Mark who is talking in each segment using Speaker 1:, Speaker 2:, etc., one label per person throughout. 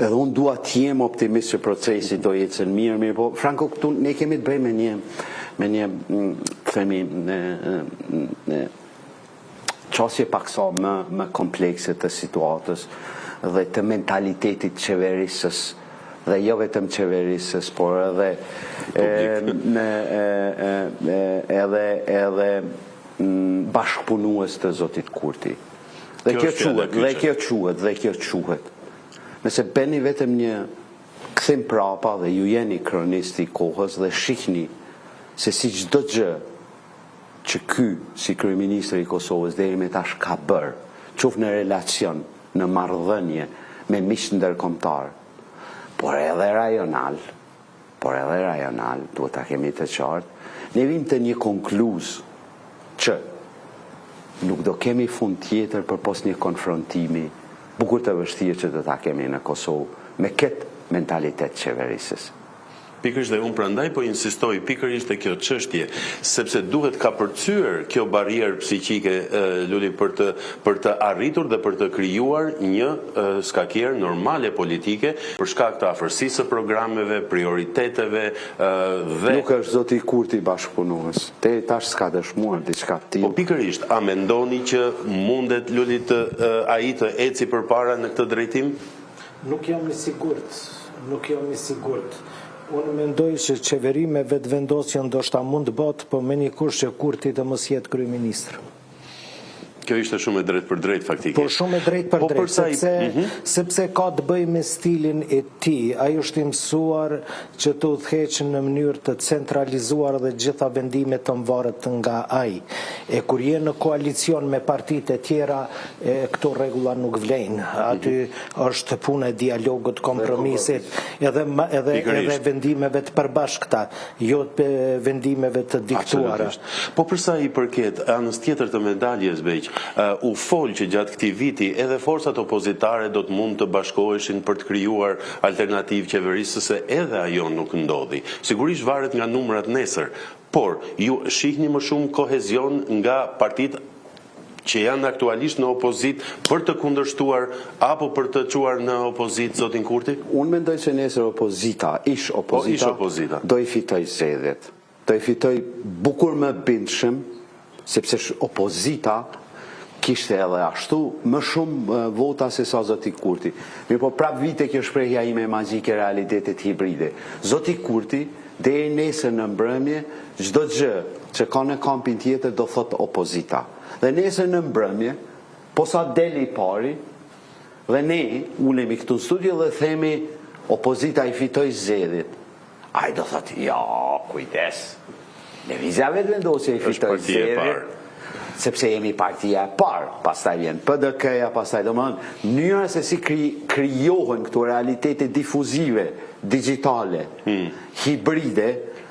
Speaker 1: edhe unë dua të jem optimist që procesi do jetë mirë, po Franco, këtu ne kemi të bëjmë me një themi qasje pak sa më komplekse të situatës dhe të mentalitetit qeverisës, dhe jo vetëm qeverisës, por edhe bashkëpunues të zotit Kurti. Dhe kjo quhet. Nëse bëni vetëm një kthim prapa dhe ju jeni kronisti i kohës dhe shihni se si çdo gjë që ky si kryeministri i Kosovës deri me tash ka bërë, qoftë në relacion, në marrëdhënie me miq ndërkombëtar, por edhe rajonal, duhet ta kemi të qartë, ne vim të një konkluzë që nuk do kemi fund tjetër përpos një konfrontimi bukur të vështirë që do ta kemi në Kosovë me këtë mentalitet qeverisës.
Speaker 2: Pikërisht dhe unë prandaj po insistoj pikërisht te kjo çështje, sepse duhet ka përcyer kjo barrierë psiqike, Luli, për të arritur dhe për të krijuar një skakierë normale politike për shkak të afërsisë së programeve, prioriteteve dhe
Speaker 1: nuk është zoti Kurti bashkëpunues. Deri tash s'ka dëshmuar diçka të tillë.
Speaker 2: Po pikërisht, a mendoni që mundet, Luli, ai të eci përpara në këtë drejtim?
Speaker 3: Nuk jam i sigurt. Unë mendoj që qeveri me vetëvendosje ndoshta mund të bëhet, po me një kush që Kurti të mos jetë kryeministër.
Speaker 2: Kjo ishte shumë e drejtë për drejtë faktikisht.
Speaker 3: Po shumë e drejtë për drejtë, sepse ka të bëjë me stilin e tij. Ai është i mësuar që të udhëheqë në mënyrë të centralizuar dhe gjitha vendimet të varet nga ai. E kur je në koalicion me partitë e tjera, këto rregulla nuk vlejnë. Aty është puna e dialogut, kompromisit, edhe vendimeve të përbashkëta, jo vendimeve të diktuara.
Speaker 2: Po përsa i përket anës tjetër të medaljes, Beq, u fol që gjatë këtij viti edhe forcat opozitare do të mund të bashkoheshin për të krijuar alternativë qeverisë, se edhe ajo nuk ndodhi. Sigurisht varet nga numrat nesër, por ju shihni më shumë kohezion nga partitë që janë aktualisht në opozit për të kundërshtuar apo për të quar në opozit zotin Kurti?
Speaker 1: Unë mendoj që nesër ish opozita do i fitoj zgjedhjet. Do i fitoj bukur më bindshëm, sepse opozita kishte edhe ashtu më shumë vota se sa zoti Kurti. Mirë, po prap vite kjo shprehja ime magjike realitetit hibride. Zoti Kurti deri nesër në mbrëmje çdo gjë që ka në kampin tjetër do thot opozita. Dhe nesër në mbrëmje, posa deli pari, dhe ne ulemi këtu në studio dhe themi opozita i fitoi zgjedhjet. Ai do thot, ja, kujdes. Lëvizja vetëvendosje i fitoi zgjedhjet. Sepse jemi partia e parë, pastaj vjen PDK-ja, pastaj domethënë mënyra se si krijohen këto realitete difuzive, digjitale, hibride,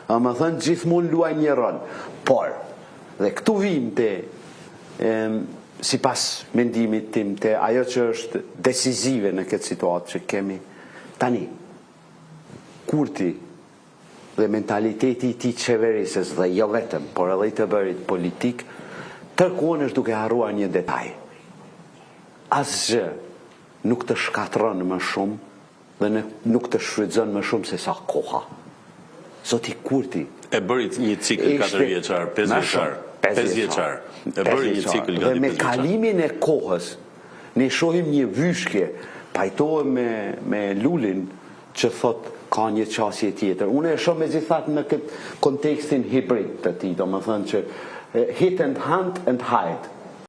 Speaker 1: domethënë gjithmonë luaj një rol. Por, dhe këtu vim te sipas mendimit tim te ajo që është decisive në këtë situatë që kemi tani. Kurti dhe mentaliteti i tij qeverisës dhe jo vetëm, por edhe i të bërit politik, tërkohën është duke harruar një detaj. Asgjë nuk të shkatron më shumë dhe nuk të shfrytëzon më shumë se sa koha. Zoti Kurti
Speaker 2: e bëri një cikël 4 vjeçar, 5 vjeçar, 5 vjeçar. E bëri një cikël gati 5 vjeçar.
Speaker 1: Dhe me kalimin e kohës ne shohim një vyshkje, pajtohem me Lulin që thot ka një qasje tjetër. Unë e shoh megjithatë në këtë kontekstin hibrid të tij, domethënë që hit and hunt and hide.